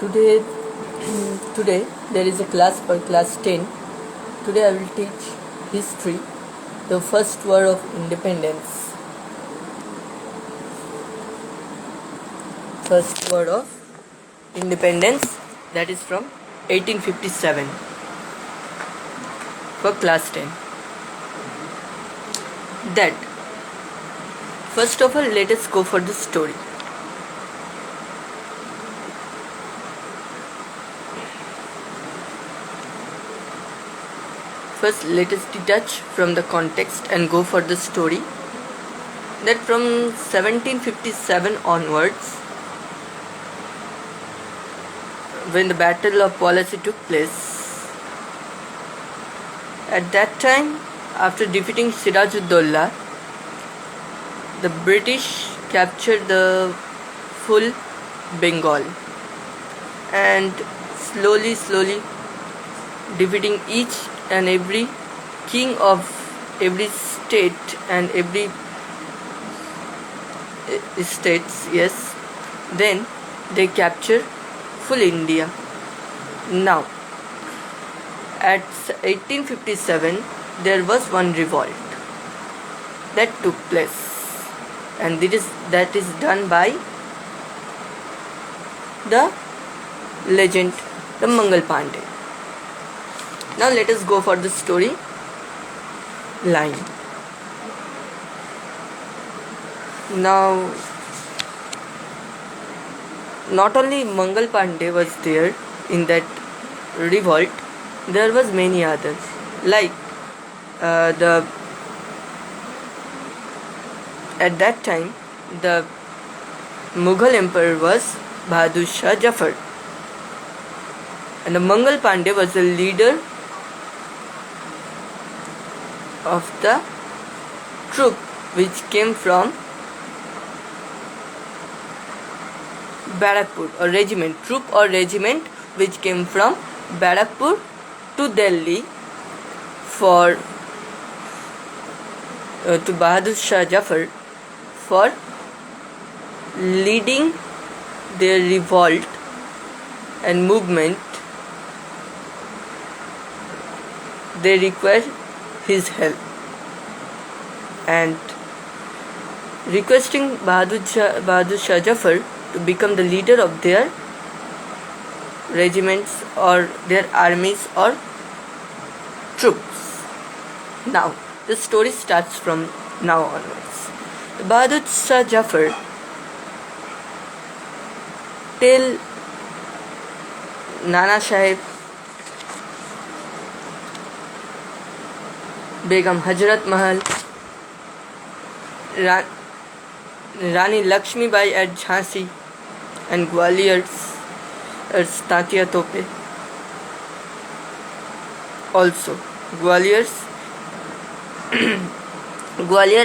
Today, today there is a class for class 10. Today I will teach history, the first war of independence. First war of independence, that is from 1857 for class 10. That first of all, let us go for the story. First, let us detach from the context and go for the story. That from 1757 onwards, when the Battle of Plassey took place, at that time, after defeating Siraj-ud-Daulah, the British captured the full Bengal and slowly defeating each and every king of every state and every states, yes. Then they captured full India. Now, at 1857, there was one revolt that took place, and that is done by the legend, the Mangal Pandey. Now let us go for the story line. Now, not only Mangal Pandey was there in that revolt, there was many others. Like at that time, the Mughal emperor was Bahadur Shah Jafar, and the Mangal Pandey was the leader of the troop which came from Barakpur, or regiment, troop or regiment which came from Barakpur to Delhi to Bahadur Shah Jafar for leading their revolt and movement. They required his help, and requesting Bahadur Shah Jafar to become the leader of their regiments or their armies or troops. Now, the story starts from now onwards. Bahadur Shah Jafar tell Nana Sahib, Begum Hazrat Mahal, Rani Lakshmi Bai at Jhansi, and Gwalior's Tatia Tope. Also, Gwalior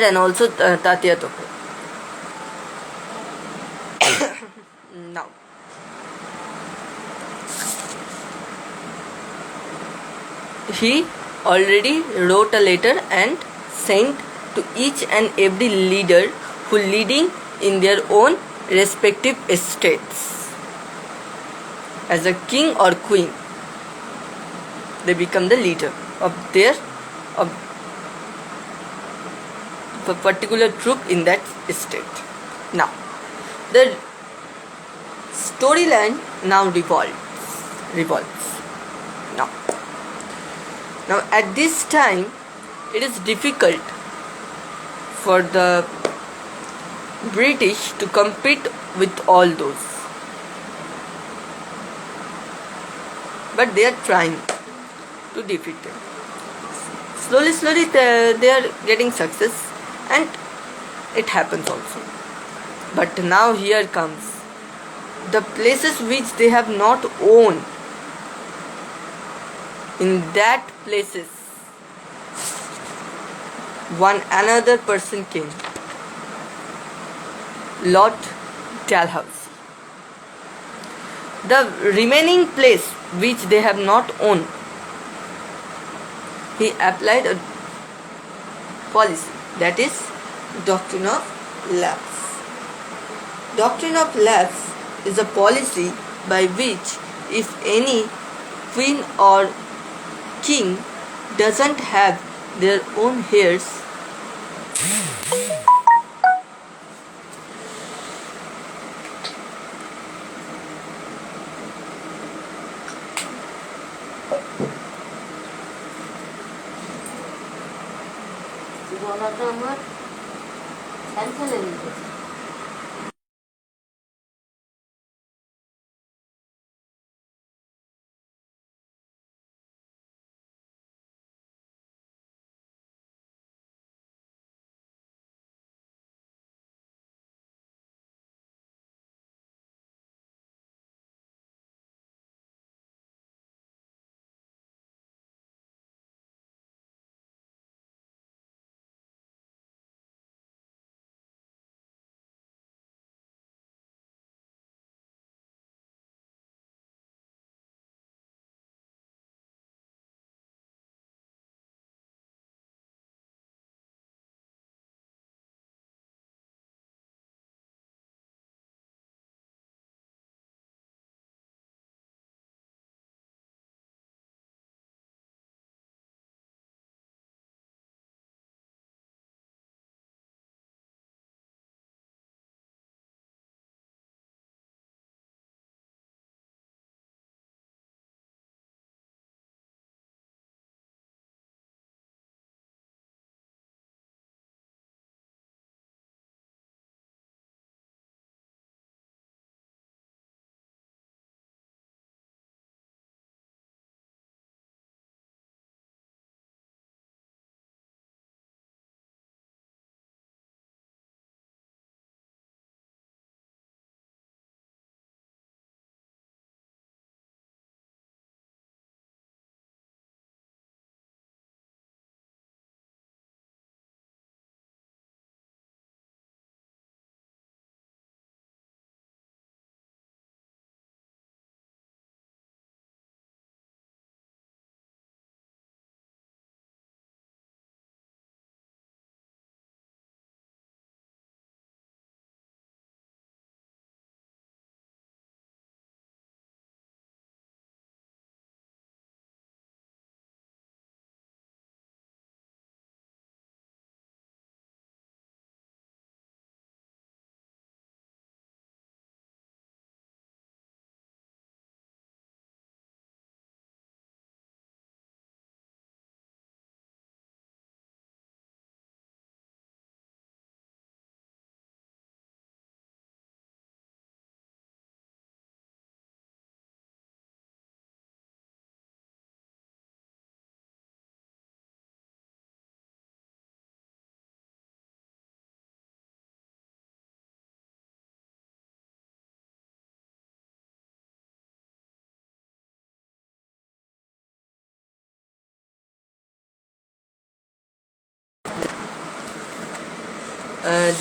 and also Tatia Tope. Now, he already wrote a letter and sent to each and every leader who leading in their own respective estates. As a king or queen, they become the leader of a particular troop in that state. Now, the storyline now revolves. Now, at this time, it is difficult for the British to compete with all those, but they are trying to defeat them. Slowly they are getting success, and it happens also. But now here comes the places which they have not owned. In that places, one another person came, Lord Dalhousie. The remaining place which they have not owned, he applied a policy, that is doctrine of lapse. Doctrine of lapse is a policy by which if any queen or king doesn't have their own heirs, গলাটা আমার ক্যান্সারে নিয়ে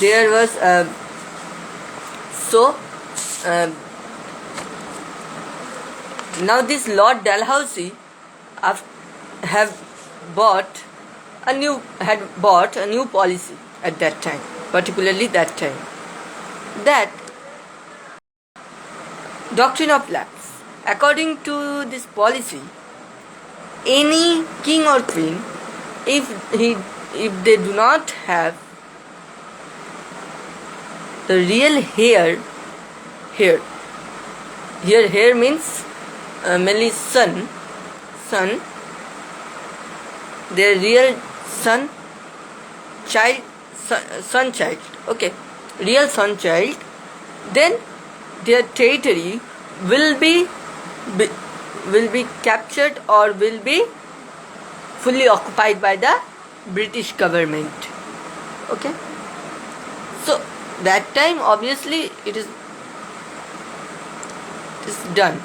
there was so uh, now this Lord Dalhousie have bought had bought a new policy at that time, particularly that time, that doctrine of lapse. According to this policy, any king or queen, if they do not have the real heir, here means mainly son, their real son child, okay, real son child, then their territory will be captured or will be fully occupied by the British government. Okay, so that time obviously it is done.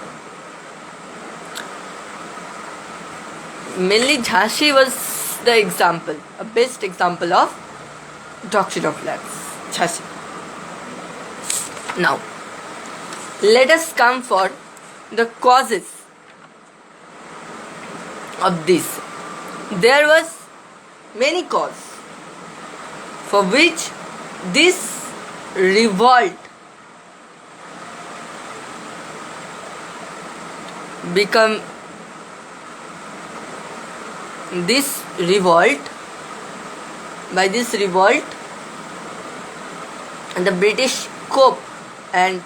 Mainly Jhansi was the example, a best example of doctrine of lapse. Jhansi. Now, let us come for the causes of this. There was many causes for which this revolt become this revolt. By this revolt, the British cope, and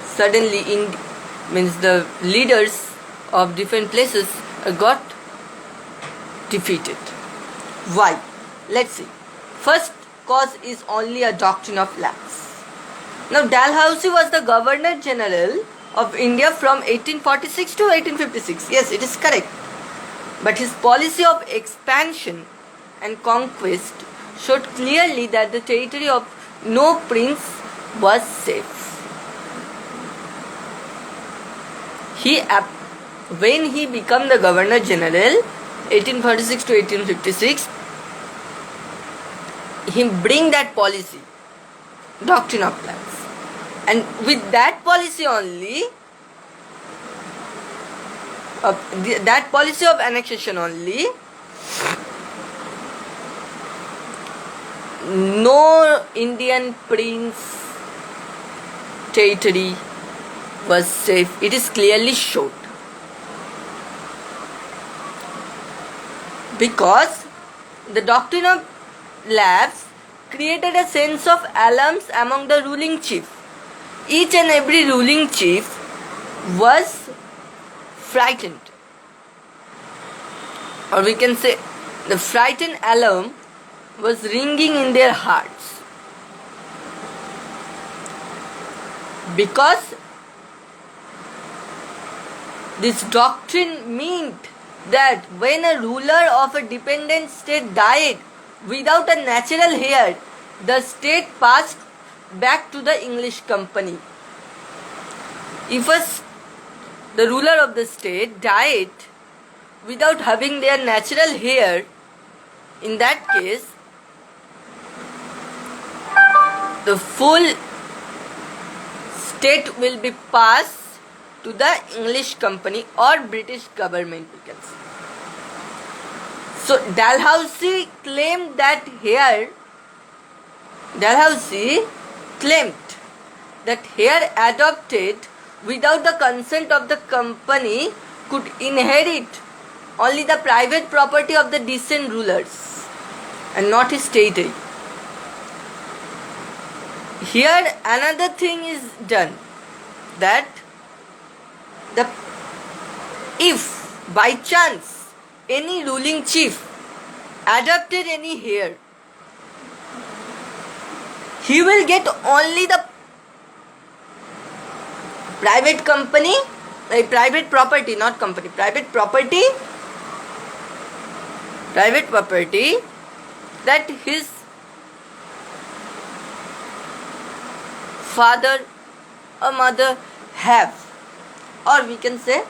suddenly means the leaders of different places got defeated. Why? Let's see. First cause is only a doctrine of lapse. Now, Dalhousie was the Governor General of India from 1846 to 1856. Yes, it is correct. But his policy of expansion and conquest showed clearly that the territory of no prince was safe. When he became the Governor General, 1846 to 1856, he bring that policy, doctrine of lapse, and with that policy only, that policy of annexation only, no Indian prince territory was safe. It is clearly showed. Because the doctrine of lapse created a sense of alarm among the ruling chief. Each and every ruling chief was frightened, or we can say the frightened alarm was ringing in their hearts, because this doctrine meant that when a ruler of a dependent state died without a natural heir, the state passed back to the English company. If the ruler of the state died without having their natural heir, in that case, the full state will be passed to the English company or British government, we can say. So Dalhousie claimed that heir adopted without the consent of the company could inherit only the private property of the decent rulers and not his territory. Here another thing is done, that if by chance any ruling chief adopted any heir, he will get only the private company, private property, not company, private property that his father or mother have, or we can say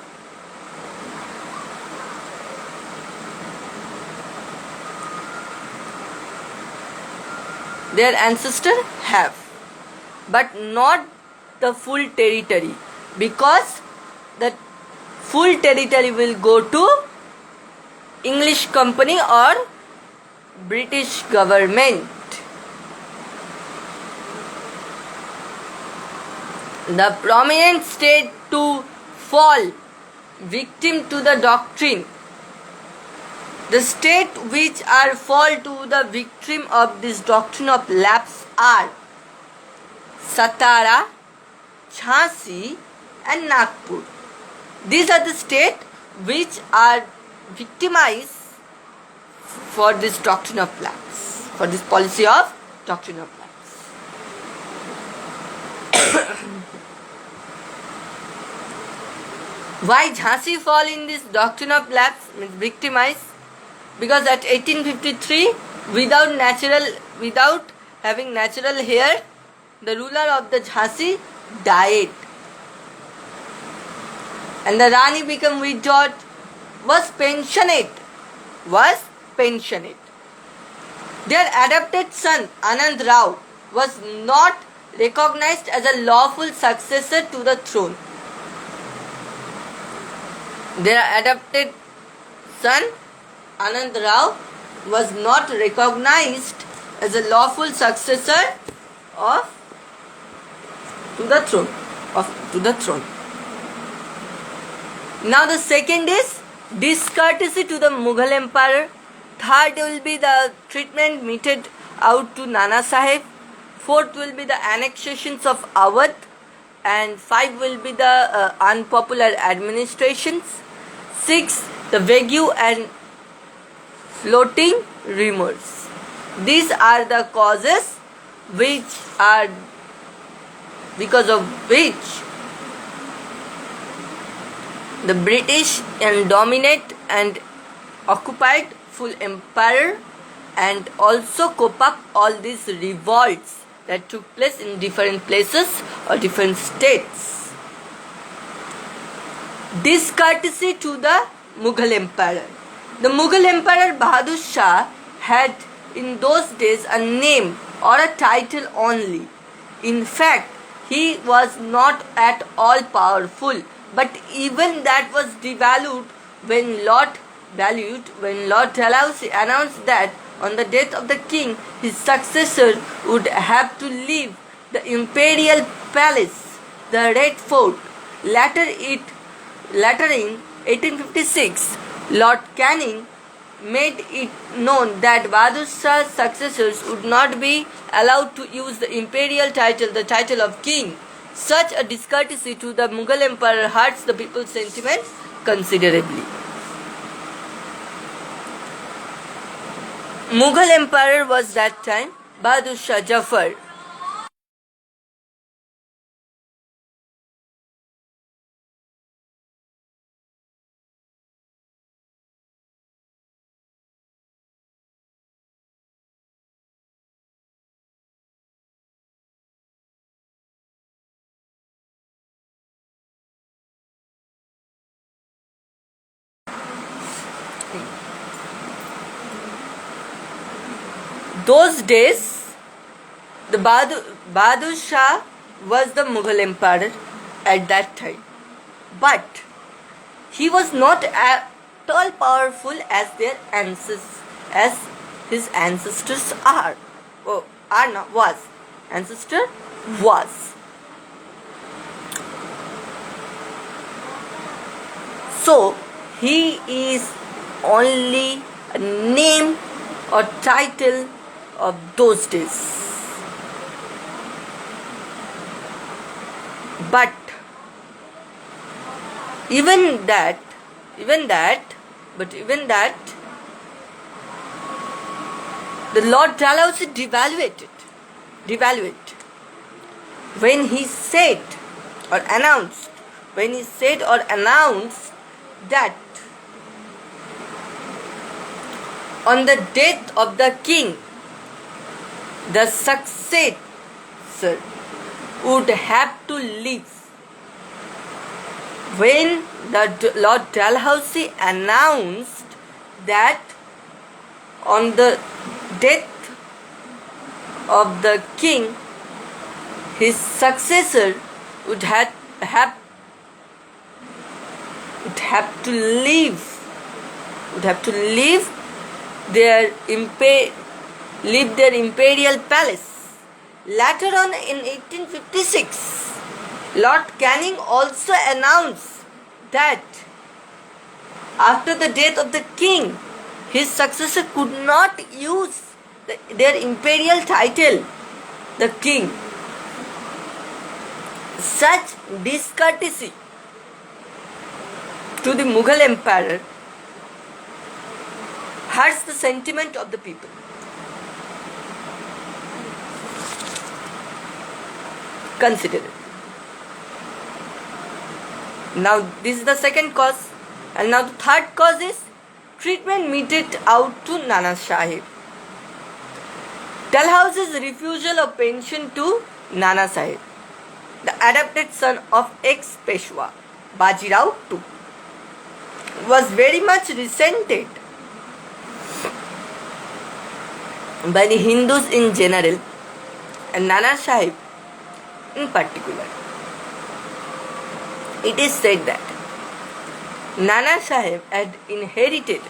their ancestor have, but not the full territory, because the full territory will go to English company or British government. The prominent state to fall victim to the doctrine, the state which are fall to the victim of this doctrine of lapse are Satara, Jhansi and Nagpur. These are the states which are victimized for this doctrine of lapse, for this policy of doctrine of lapse. Why Jhansi fall in this doctrine of lapse, means victimized? Because at 1853, without having natural heir, the ruler of the Jhansi died, and the Rani became widowed, was pensionate. Their adopted son Anand Rao was not recognized as a lawful successor to the throne. Their adopted son Anand Rao was not recognized as a lawful successor to the throne. Now the second is discourtesy to the Mughal emperor. Third will be the treatment meted out to Nana Sahib. Fourth will be the annexations of Awadh. And 5 will be the unpopular administrations. 6 the vague and floating rumors. These are the causes because of which the British dominate and occupied full empire and also cope up all these revolts that took place in different places or different states. Discourtesy to the Mughal emperor. The Mughal emperor Bahadur Shah had in those days a name or a title only. In fact, he was not at all powerful, but even that was devalued when Lord Dalhousie announced that on the death of the king, his successor would have to leave the imperial palace, the Red Fort. Later in 1856, Lord Canning made it known that Bahadur Shah's successors would not be allowed to use the imperial title, the title of king. Such a discourtesy to the Mughal emperor hurts the people's sentiment considerably. Mughal emperor was that time Bahadur Shah Jafar. Those days, the Bahadur Shah was the Mughal emperor at that time, but he was not at all powerful as his ancestors are. Ancestor was. So he is only a name or title of those days. But even that, the Lord Dalhousie devaluated when he said or announced that on the death of the king, the successor would have to leave. When the Lord Dalhousie announced that on the death of the king, his successor would have to leave their imperial palace. Later on in 1856, Lord Canning also announced that after the death of the king, his successor could not use their imperial title, the king. Such discourtesy to the Mughal emperor hurts the sentiment of the people. Consider it. Now this is the second cause, and now the third cause is treatment meted out to Nana Sahib. Dalhousie's refusal of pension to Nana Sahib, the adopted son of ex-Peshwa Bajirao II, was very much resented by the Hindus in general and Nana Sahib in particular. It is said that Nana Sahib had inherited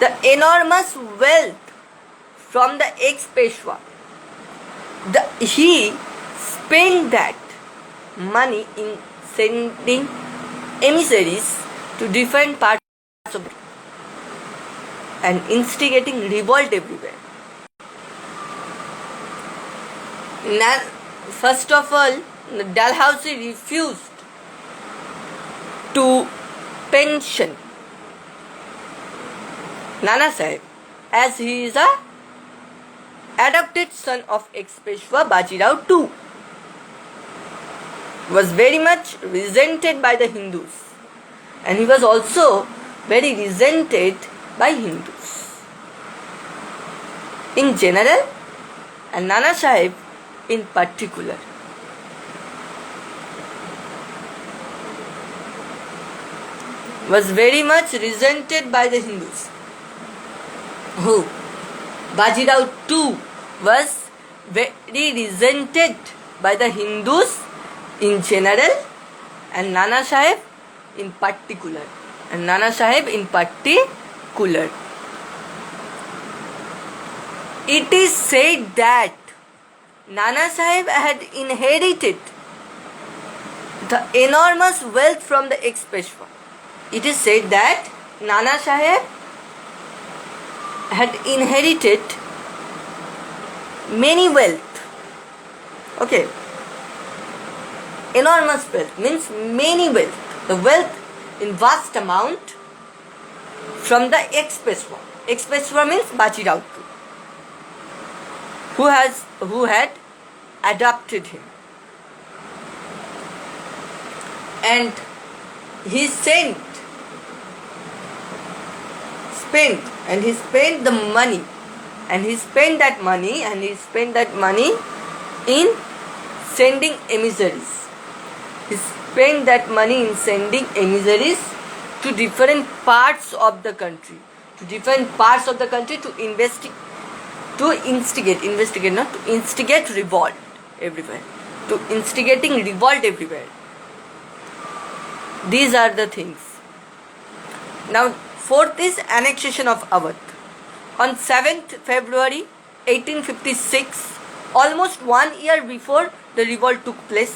the enormous wealth from the ex-Peshwa. He spent that money in sending emissaries to different parts of and instigating revolt everywhere. First of all, Dalhousie refused to pension Nana Sahib as he is a adopted son of ex-Peshwa Bajirao II. Was very much resented by the Hindus, and he was also very resented by Hindus in general and Nana Sahib in particular. Was very much resented by the Hindus. Who? Bajirao II was very resented by the Hindus in general and Nana Sahib in particular. It is said that Nana Sahib had inherited the enormous wealth from the ex-Peshwa. It is said that Nana Sahib had inherited many wealth. Okay. Enormous wealth means many wealth. The wealth in vast amount from the ex-Peshwa. Ex-Peshwa means Bajirao II, who had adopted him. And he spent the money, and he spent that money in sending emissaries. He spent that money in sending emissaries to different parts of the country, to instigate revolt everywhere, instigating revolt everywhere. These are the things. Now, fourth is annexation of Awadh. On 7th February 1856, almost 1 year before the revolt took place,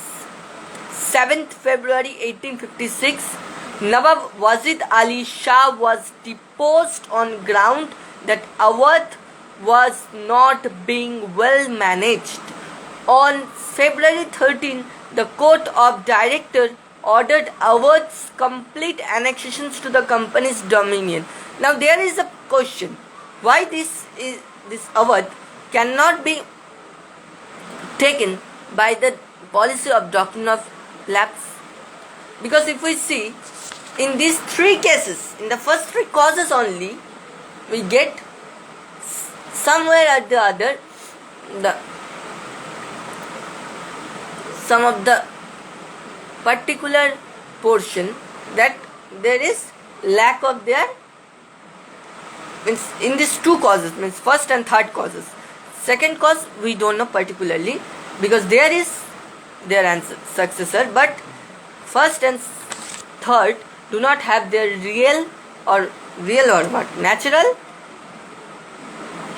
7th February 1856, Nawab Wazid Ali Shah was deposed on ground that Awadh was not being well managed. On February 13, the Court of Directors ordered Awadh's complete annexations to the company's dominion. Now there is a question, why this Awadh cannot be taken by the policy of doctrine of lapse? Because if we see in these three cases, in the first three causes only, we get somewhere or the other some of the particular portion that there is lack of their, means in these two causes, means first and third causes. Second cause we don't know particularly because there is their successor, but first and third do not have their real or what, natural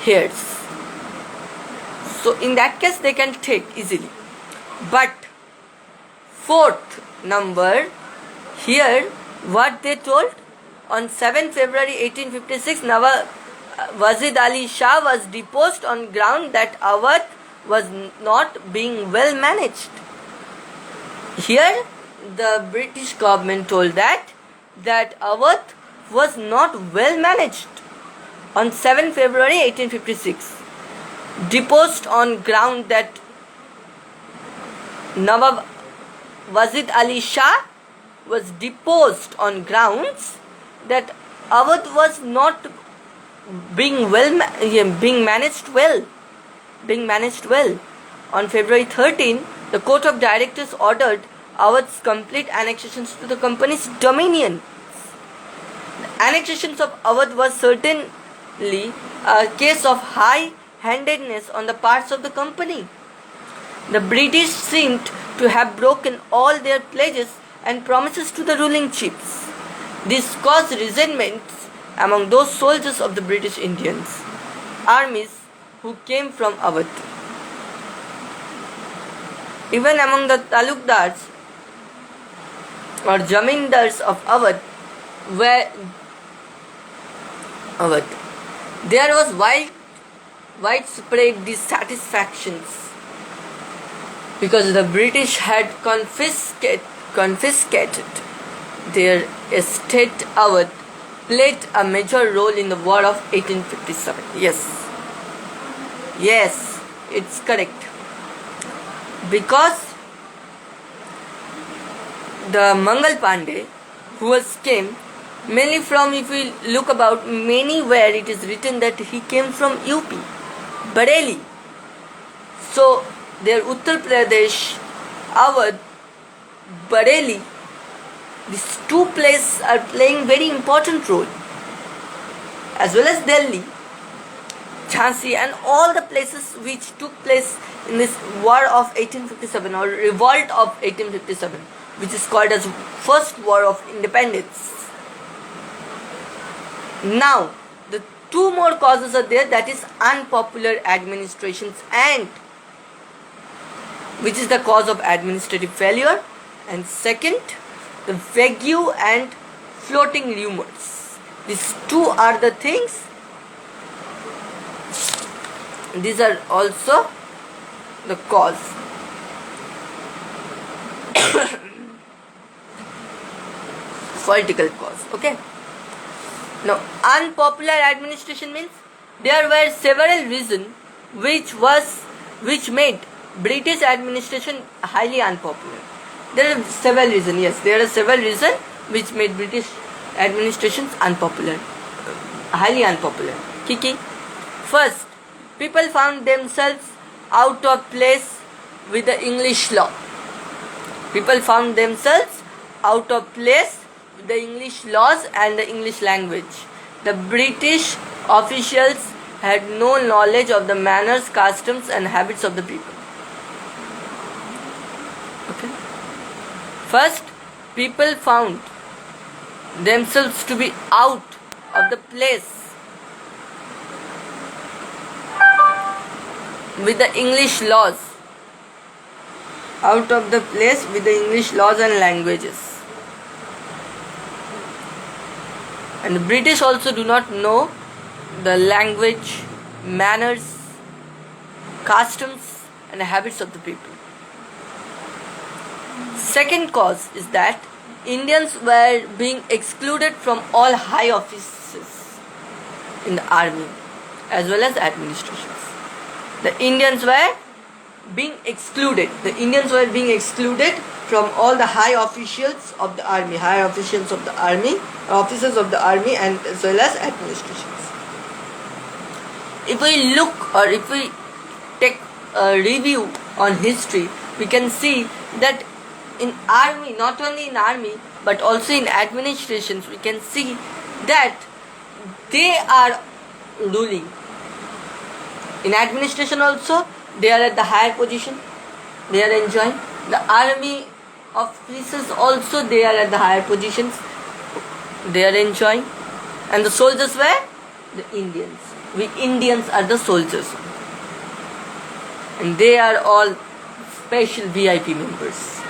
heirs. So in that case they can take easily. But fourth number, here what they told, on 7th February 1856, Nawab Wazid Ali Shah was deposed on ground that Awadh was not being well managed. Here the British government told that Awadh was not well managed. On 7th February 1856, deposed on ground that Nawab Wazid Ali Shah was deposed on grounds that Awadh was not being managed well. On February 13, the Court of Directors ordered Awadh's complete annexations to the company's dominion. The annexations of Awadh was certainly a case of high-handedness on the parts of the company. The British seemed to have broken all their pledges and promises to the ruling chiefs. This caused resentments among those soldiers of the British Indians armies who came from Awadh. Even among the talukdars, or Jamindars of Awadh were Awadh. There was widespread dissatisfactions because the British had confiscated their estate. Awadh played a major role in the War of 1857. Yes, it's correct. Because the Mangal Pandey, who came mainly from, if we look about many where it is written that he came from UP, Bareilly. So their Uttar Pradesh, Awadh, Bareilly, these two places are playing very important role, as well as Delhi, Jhansi, and all the places which took place in this War of 1857 or Revolt of 1857, which is called as First War of Independence. Now, the two more causes are there, that is unpopular administrations, and which is the cause of administrative failure, and second, the vague and floating rumors. These two are the things. These are also the cause. Political cause. Okay. Now, unpopular administration means there were several reasons which made British administration highly unpopular. There are several reasons. Yes, there are several reasons which made British administrations unpopular, highly unpopular. Kiki. First, people found themselves out of place with the English law. People found themselves out of place with the English laws and the English language. The British officials had no knowledge of the manners, customs, and habits of the people. Okay. First, people found themselves to be out of the place with the English laws, out of the place with the English laws and languages. And the British also do not know the language, manners, customs, and habits of the people. Second cause is that Indians were being excluded from all high offices in the army as well as administrations. The Indians were being excluded. The Indians were being excluded from all the high officials of the army, officers of the army, and as well as administrations. If we look or if we take a review on history, we can see that in army, not only in army but also in administrations, we can see that they are ruling. In administration also, they are at the higher position, they are enjoying. The army officers also, they are at the higher positions, they are enjoying. And the soldiers were the Indians. We Indians are the soldiers, and they are all special VIP members.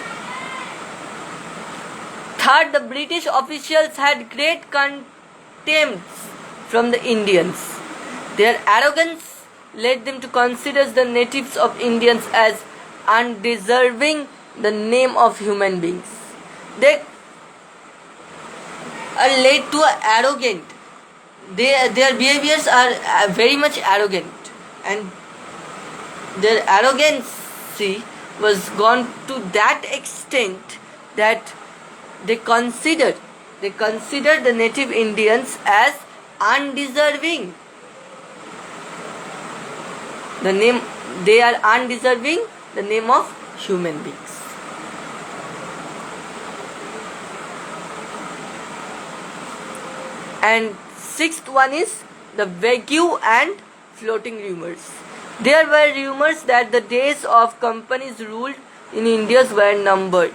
Third, the British officials had great contempt from the Indians. Their arrogance led them to consider the natives of Indians as undeserving the name of human beings. They are led to arrogant. Their behaviors are very much arrogant, and their arrogancy was gone to that extent that they consider the native Indians as undeserving. They are undeserving the name of human beings. And sixth one is the vague and floating rumors. There were rumors that the days of companies ruled in India were numbered.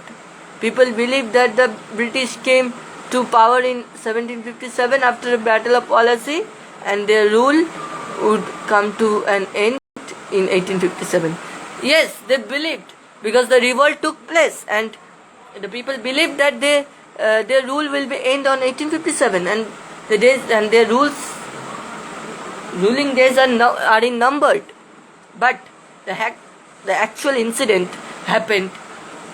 People believed that the British came to power in 1757 after a battle of Plassey, and their rule would come to an end in 1857. Yes, they believed, because the revolt took place and the people believed that their rule will be end on 1857, and the days and their ruling days are in numbered. But the actual incident happened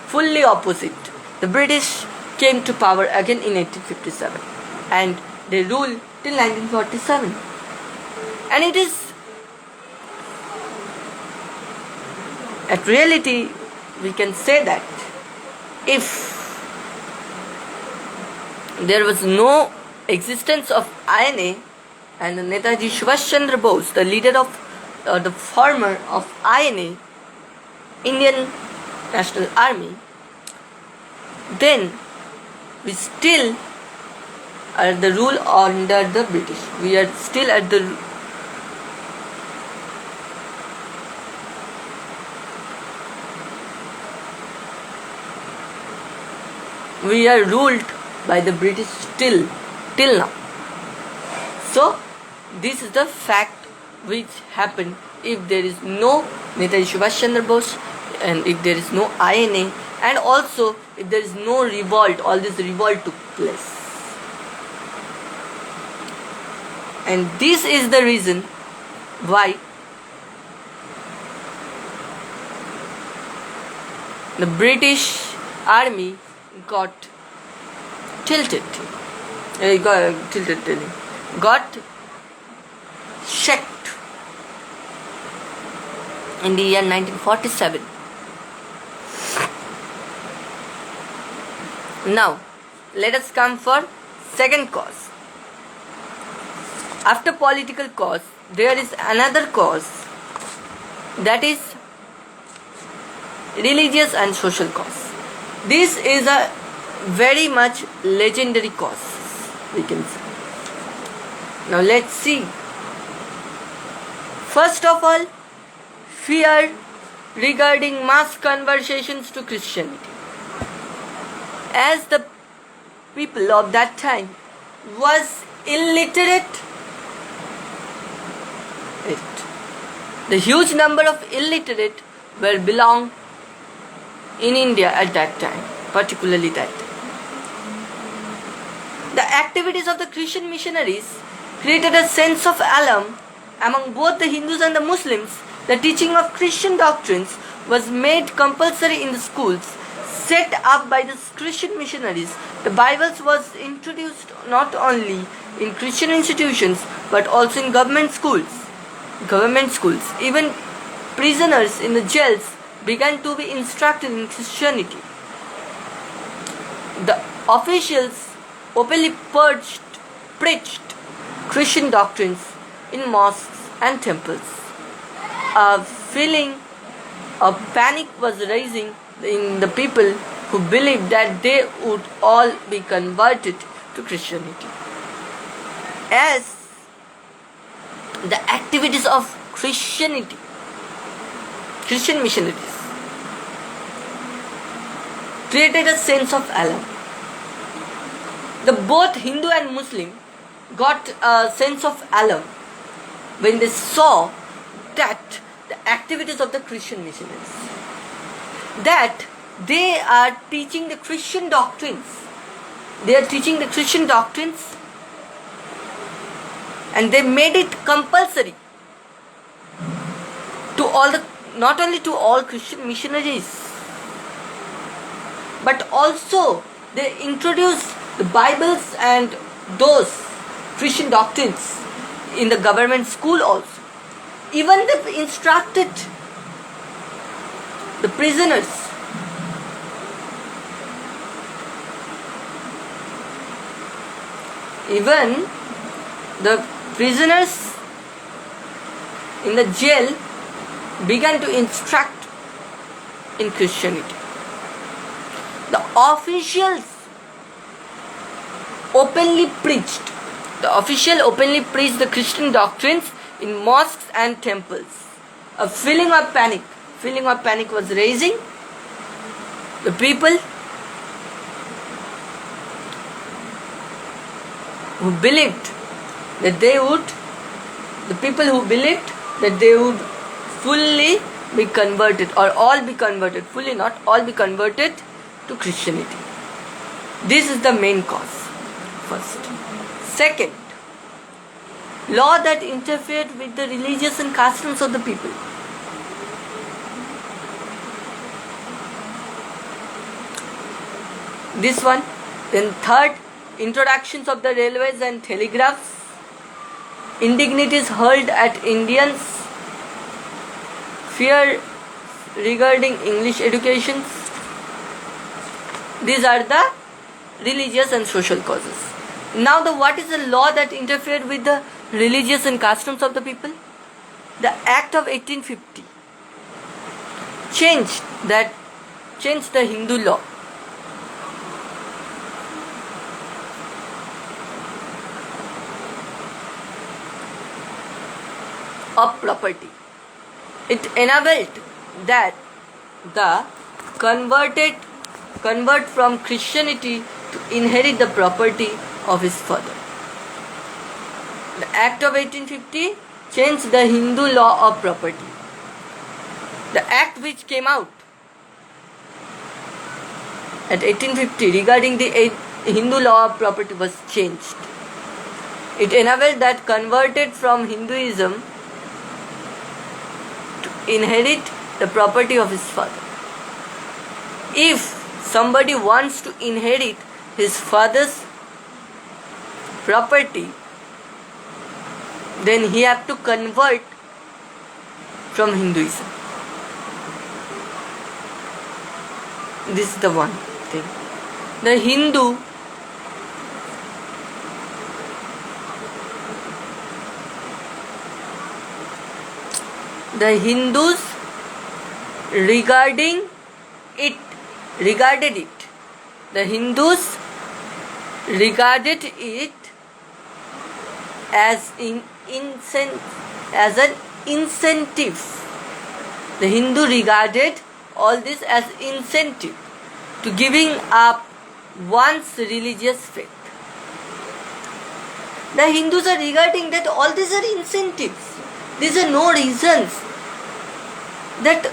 fully opposite. The British came to power again in 1857, and they ruled till 1947. And it is, at reality, we can say that if there was no existence of INA and Netaji Subhash Chandra Bose, the leader of the former of INA, Indian National Army, then we still are the rule under the British. We are still at the we are ruled by the British till now. So this is the fact which happened if there is no Netaji Subhash Chandra Bose, and if there is no INA, and also if there is no revolt. All this revolt took place, and this is the reason why the British army got checked in the year 1947. Now, let us come for second cause. After political cause, there is another cause, that is religious and social cause. This is a very much legendary cause, we can say. Now let's see. First of all, fear regarding mass conversions to Christianity. As the people of that time was illiterate, the huge number of illiterate were belong in India at that time, particularly that time. The activities of the Christian missionaries created a sense of alarm among both the Hindus and the Muslims. The teaching of Christian doctrines was made compulsory in the schools set up by the Christian missionaries. The Bibles was introduced not only in Christian institutions but also in government schools. Even prisoners in the jails began to be instructed in Christianity. The officials openly preached Christian doctrines in mosques and temples. A feeling of panic was rising in the people who believed that they would all be converted to Christianity. As the activities of Christian missionaries created a sense of alarm. The both Hindu and Muslim got a sense of alarm when they saw that the activities of the Christian missionaries, that they are teaching the Christian doctrines. And they made it compulsory to not only to all Christian missionaries, but also they introduced the Bibles and those Christian doctrines in the government school also. Even they instructed the prisoners in the jail began to instruct in Christianity. The official openly preached the Christian doctrines in mosques and temples. A feeling of panic was rising. The people who believed that they would fully be converted, or all be converted, fully not all be converted to Christianity. This is the main cause. First. Second, law that interfered with the religious and customs of the people. This one. Then third, introductions of the railways and telegraphs, indignities hurled at Indians, fear regarding English education. These are the religious and social causes. Now, what is the law that interfered with the religious and customs of the people? The Act of 1850 changed the Hindu law. Of property. It enabled that the convert from Christianity to inherit the property of his father. The Act of 1850 changed the Hindu law of property. The act which came out at 1850 regarding the Hindu law of property was changed. It enabled that converted from Hinduism to inherit the property of his father. If somebody wants to inherit his father's property, then he have to convert from Hinduism. This is the one thing. The Hindus regarded it. The Hindus regarded it as an incentive. The Hindu regarded all this as incentive to giving up one's religious faith. The Hindus are regarding that all these are incentives. These are no reasons that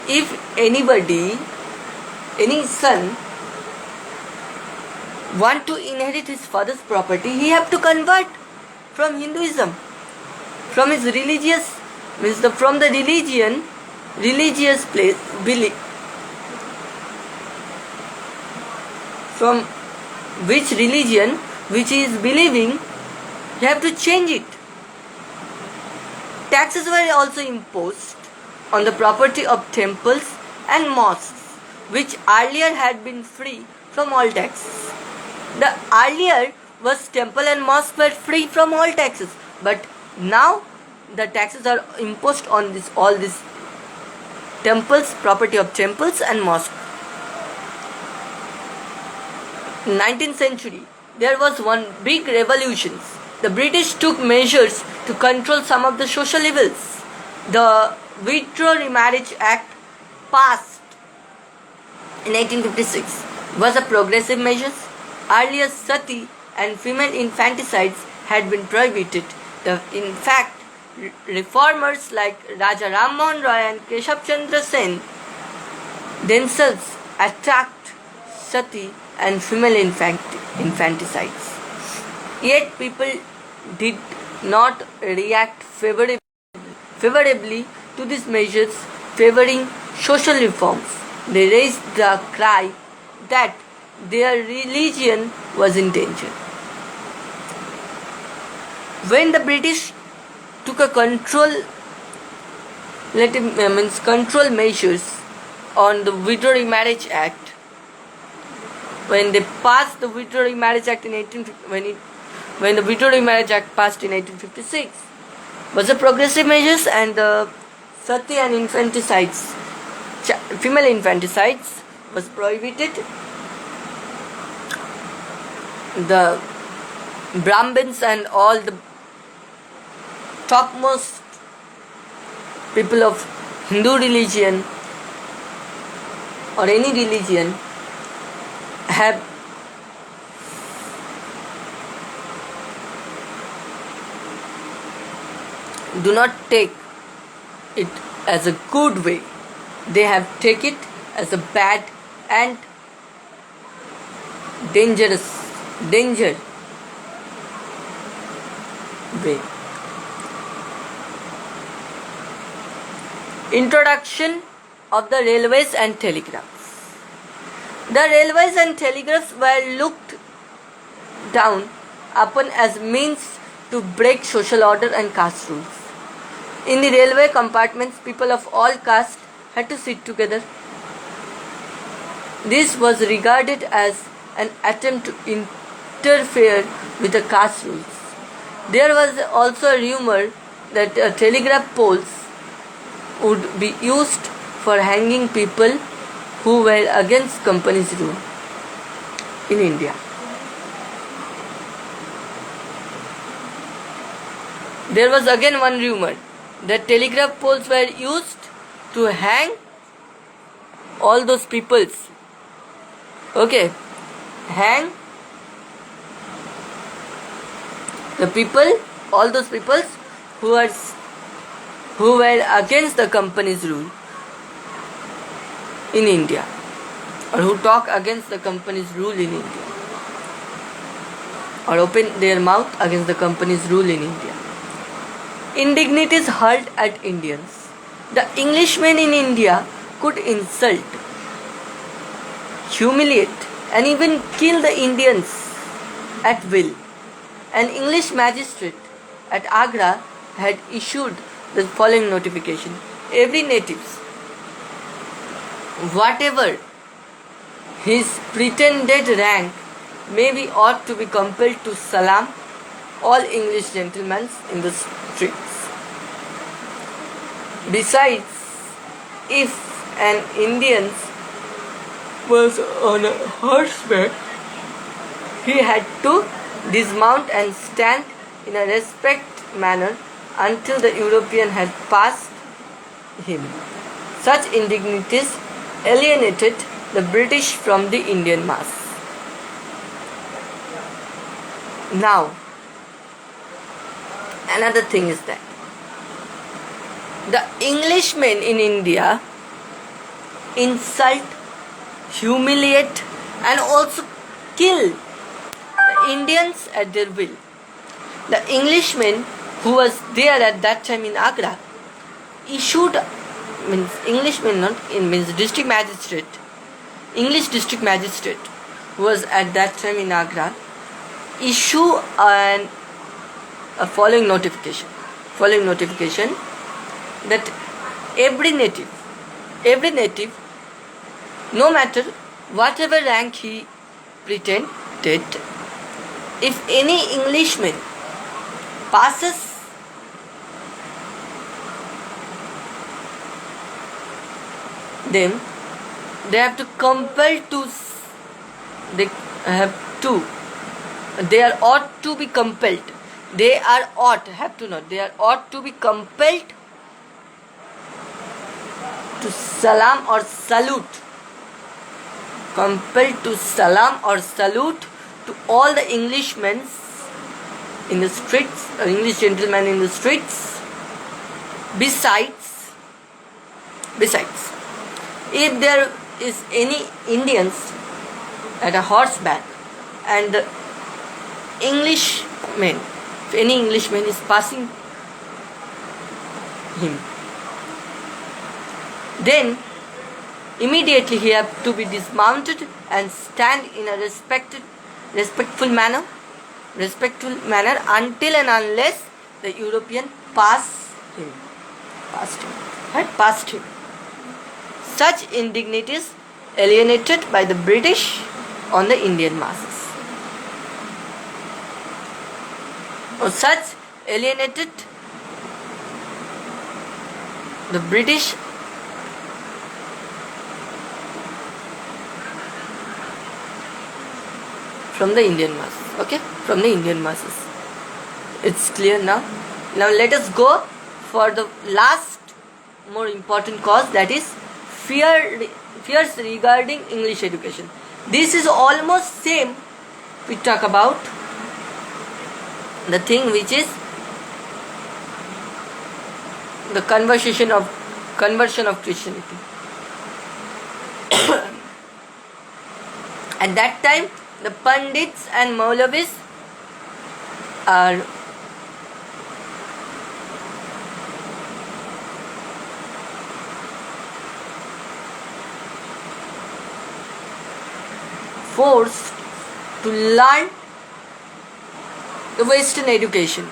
if any son want to inherit his father's property, he have to convert from Hinduism, from his religious, from the religious place, belief, from which religion which he is believing, he have to change it. Taxes were also imposed on the property of temples and mosques, which earlier had been free from all taxes. The earlier was temple and mosque were free from all taxes, but now the taxes are imposed on all these temples, property of temples and mosques. In 19th century, there was one big revolution. The British took measures to control some of the social evils. The Withdrawal Remarriage Act, passed in 1856, was a progressive measure. Earlier, sati and female infanticides had been prohibited. In fact, reformers like Raja Ram Mohan Roy and Keshav Chandra Sen themselves attacked sati and female infanticides. Yet people did not react favorably to these measures favoring social reforms. They raised the cry that their religion was in danger. When the British took a control measures on the Withdrawal Remarriage Act, when they passed the Withdrawal Remarriage Act when the Withdrawal Remarriage Act passed in 1856, was a progressive measures, and the sati and infanticides, female infanticides, was prohibited. The Brahmins and all the topmost people of Hindu religion or any religion do not take it as a good way. They have take it as a bad and danger way. Introduction of the railways and telegraphs. The railways and telegraphs were looked down upon as means to break social order and caste rules. In the railway compartments, people of all castes had to sit together. This was regarded as an attempt to interfere with the caste rules. There was also a rumor that telegraph poles would be used for hanging people who were against company's rule in India. There was again one rumor that telegraph poles were used to hang all those peoples. Okay, hang the people, all those peoples who were against the company's rule in India, or who talk against the company's rule in India, or open their mouth against the company's rule in India. Indignities hurled at Indians. The Englishmen in India could insult, humiliate, and even kill the Indians at will. An English magistrate at Agra had issued the following notification: every native, whatever his pretended rank, may be ought to be compelled to salam all English gentlemen in the streets. Besides, if an Indian was on a horseback, he had to dismount and stand in a respect manner until the European had passed him. Such indignities alienated the British from the Indian mass. Now, another thing is that the Englishmen in India insult, humiliate, and also kill the Indians at their will. The Englishman who was there at that time in Agra issued, district magistrate, English district magistrate who was at that time in Agra, issue a following notification that every native, no matter whatever rank he pretended, if any Englishman passes them, they are ought to be compelled to salam or salute to all the Englishmen in the streets, or English gentlemen in the streets. Besides, if there is any Indians at a horseback and the Englishman, if any Englishman is passing him, then immediately he has to be dismounted and stand in a respectful manner until and unless the European passed him. Such indignities alienated by the British on the Indian masses. Or such alienated the British from the Indian masses. Okay? From the Indian masses. It's clear now. Now let us go for the last more important cause, that is fears regarding English education. This is almost same we talk about the thing which is the conversion of Christianity. At that time, the Pandits and Maulavis are forced to learn the Western education,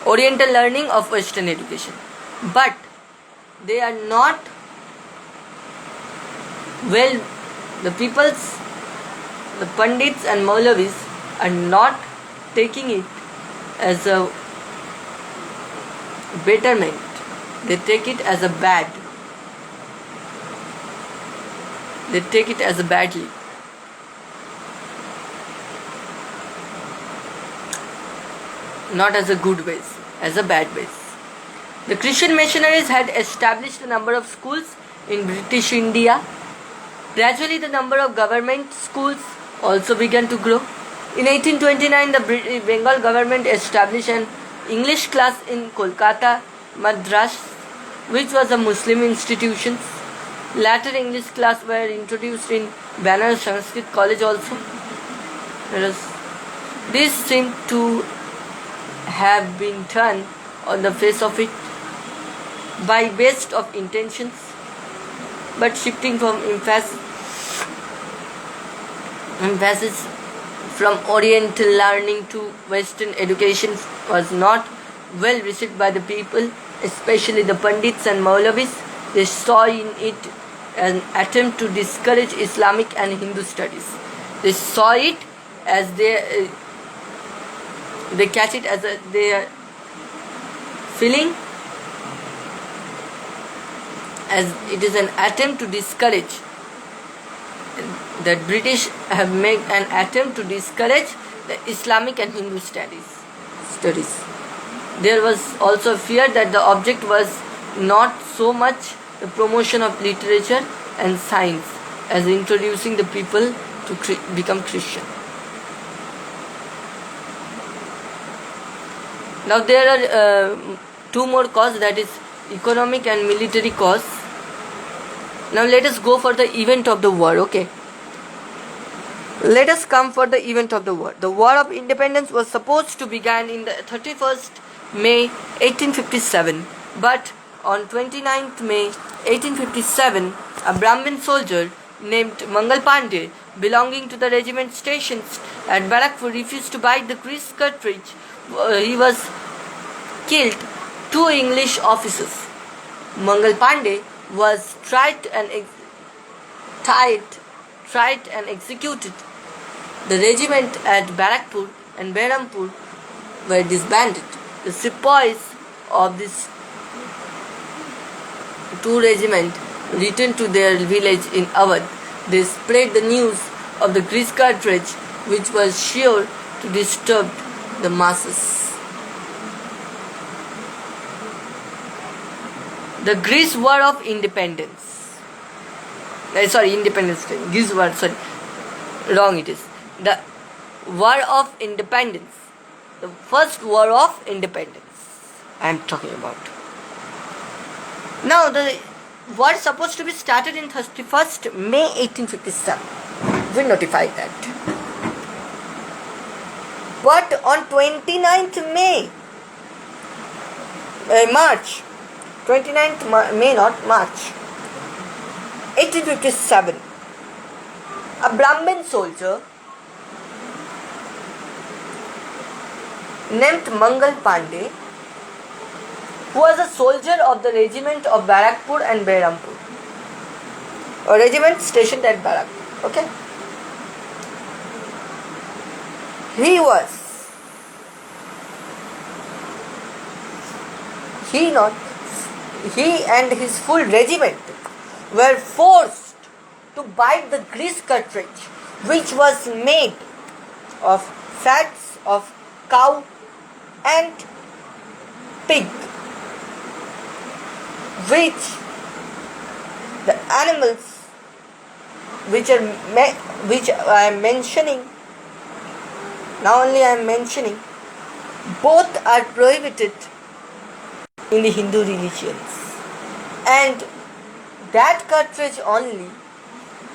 Oriental learning of Western education. But they are not well, the Pandits and Maulavis are not taking it as a betterment. They take it as a bad. They take it as a badly. Not as a good ways, as a bad ways. The Christian missionaries had established a number of schools in British India. Gradually, the number of government schools also began to grow. In 1829, the Bengal government established an English class in Kolkata, Madras, which was a Muslim institution. Later English class were introduced in Banaras Sanskrit College also. This seemed to have been done on the face of it by best of intentions, but shifting from emphasis from Oriental learning to Western education was not well received by the people, especially the Pandits and Maulavis. They saw in it an attempt to discourage Islamic and Hindu studies. They saw it as they catch it as their feeling, as it is an attempt to discourage. That British have made an attempt to discourage the Islamic and Hindu studies. There was also fear that the object was not so much the promotion of literature and science as introducing the people to become Christian. Now there are two more causes, that is economic and military cause. Now let us go for the event of the war, okay? Let us come for the event of the war. The War of Independence was supposed to begin in the 31st May 1857, but on 29th May 1857, a Brahmin soldier named Mangal Pandey, belonging to the regiment stationed at Barakpur, refused to buy the grease cartridge. He was killed 2 English officers. Mangal Pandey was tried and executed. The regiment at Barakpur and Behrampur were disbanded. The sepoys of these 2 regiments returned to their village in Awadh. They spread the news of the grease cartridge, which was sure to disturb the masses. The Greece War of Independence. Independence Day. Greece War, wrong it is. The War of Independence. The first War of Independence I am talking about. Now the war is supposed to be started in 31st May 1857. We notified that. But on 29th March, 29th May, not March, 1857, a Brahmin soldier named Mangal Pandey, who was a soldier of the regiment of Barakpur and Behrampur, a regiment stationed at Barakpur. Okay, he and his full regiment were forced to buy the grease cartridge, which was made of fats of cow and pig, which the animals which I am mentioning, now only I am mentioning, both are prohibited in the Hindu religions, and that cartridge only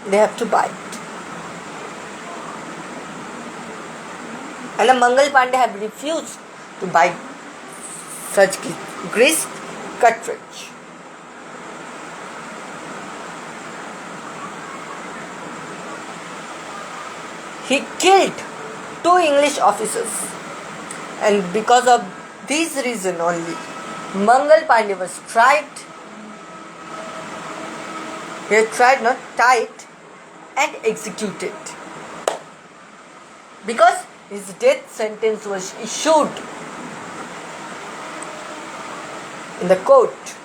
they have to buy it. And the Mangal Pandey have refused to buy such grease cartridge. He killed 2 English officers, and because of this reason only, Mangal Pandey was tried. He was tried, not tried, and executed. Because his death sentence was issued in the court,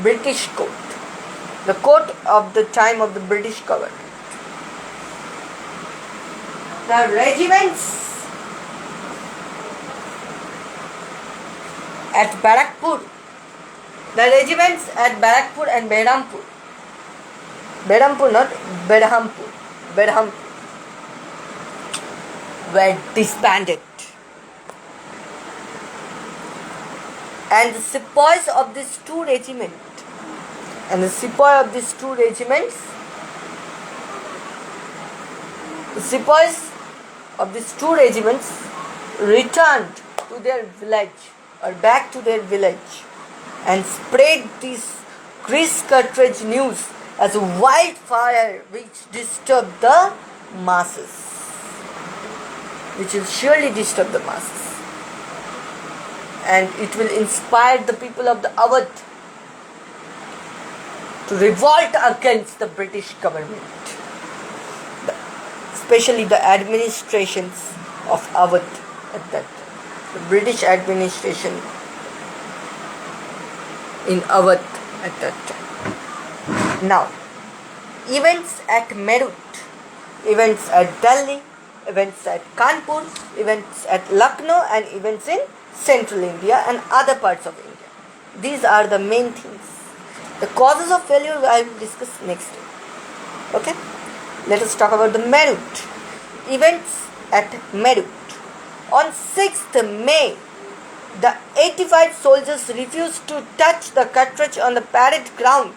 British court, the court of the time of the British government. The regiments at Barakpur, and Bedhampur, were disbanded. And the sepoys of these 2 regiments returned to their village or back to their village and spread this grease cartridge news as a wildfire which disturbed the masses. Which will surely disturb the masses. And it will inspire the people of the Awadh to revolt against the British government. Especially the administrations of Awadh at that time. The British administration in Awadh at that time. Now, events at Meerut, events at Delhi, events at Kanpur, events at Lucknow, and events in central India and other parts of India. These are the main things. The causes of failure I will discuss next time. Okay? Let us talk about the Meerut. Events at Meerut. On 6th May, the 85 soldiers refused to touch the cartridge on the parade ground.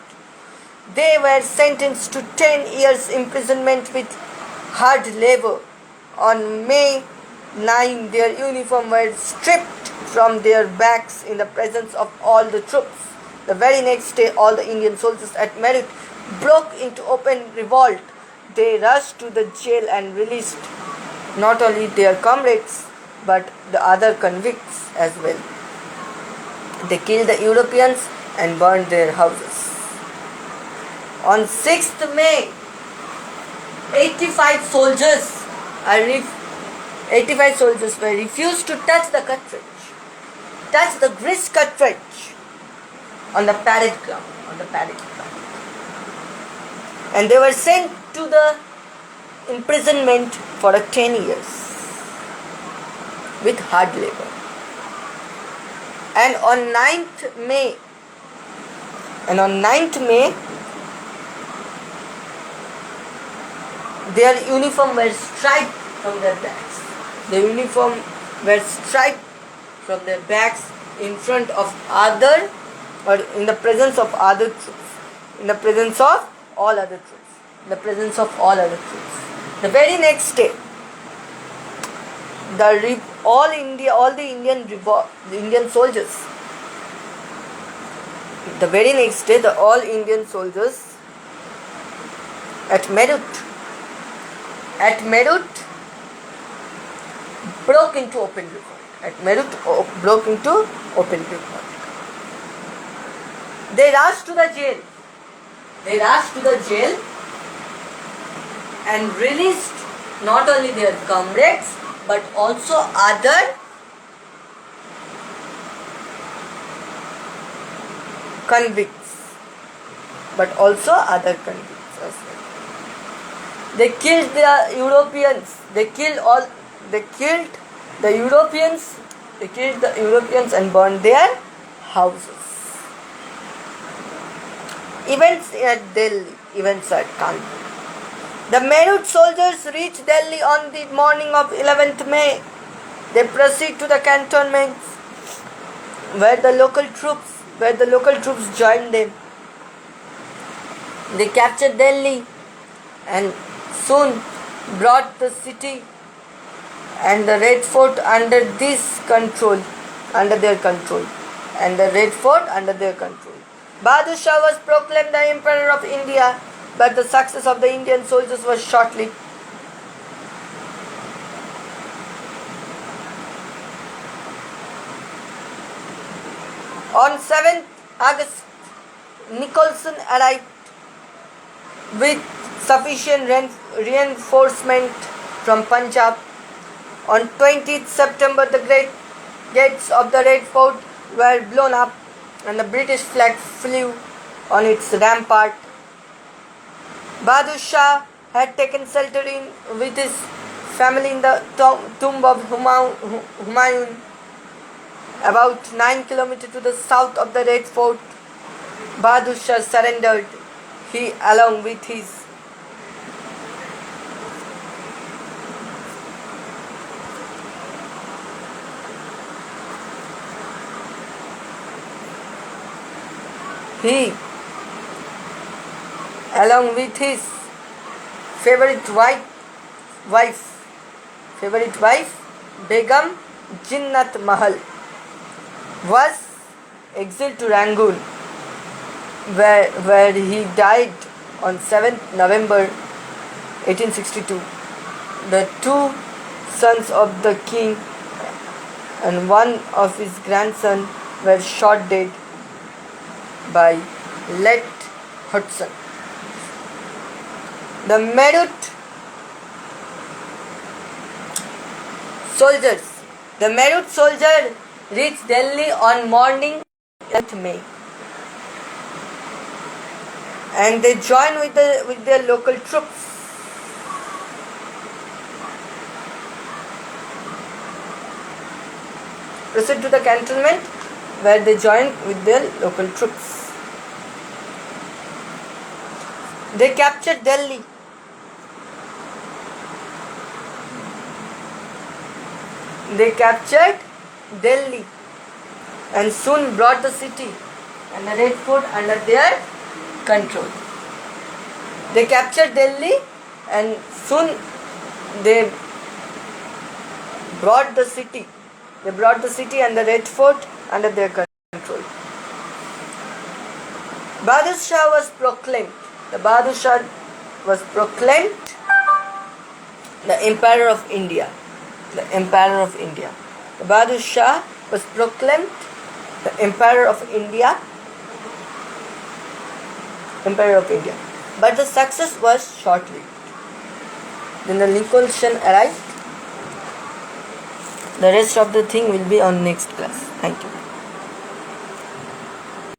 They were sentenced to 10 years imprisonment with hard labor. On May 9, their uniform were stripped from their backs in the presence of all the troops. The very next day, all the Indian soldiers at Meerut broke into open revolt. They rushed to the jail and released not only their comrades but the other convicts as well. They killed the Europeans and burned their houses. On 6th May, 85 soldiers were refused to touch the grease cartridge on the parade ground. And they were sent to the imprisonment for 10 years with hard labor. And on 9th May, their uniform were stripped from their backs. In front of other, or in the presence of other troops. In the presence of all other troops. The very next day, all the Indian soldiers. The very next day, the all Indian soldiers at Meerut broke into open revolt. They rushed to the jail and released not only their comrades but also other convicts as well. They killed the Europeans. They killed the Europeans and burned their houses. Events at Delhi, events at Kanpur. The Meerut soldiers reached Delhi on the morning of 11th May. They proceed to the cantonments where the local troops joined them. They captured Delhi and soon brought the city and the Red Fort under their control. Bahadur Shah was proclaimed the Emperor of India, but the success of the Indian soldiers was short-lived. On 7th August, Nicholson arrived with sufficient reinforcement from Punjab. On 20th September, the great gates of the Red Fort were blown up and the British flag flew on its rampart. Bahadur Shah had taken shelter with his family in the tomb of Humayun, about 9 kilometers to the south of the Red Fort. Bahadur Shah surrendered, he along with his favorite wife Begum Jinnat Mahal was exiled to Rangoon, where he died on 7th November 1862. The two sons of the king and one of his grandsons were shot dead by Let Hudson. The Meerut soldier reached Delhi on morning 8th May, and they joined with their local troops. Proceed to the cantonment, where they joined with their local troops. They captured Delhi. And soon brought the city and the Red Fort under their control. They captured Delhi and soon they brought the city. And the Red Fort under their control. Bahadur Shah was proclaimed the Emperor of India. The Bahadur Shah was proclaimed the Emperor of India. But the success was short-lived. Then the Nicholson arrived. The rest of the thing will be on next class. Thank you.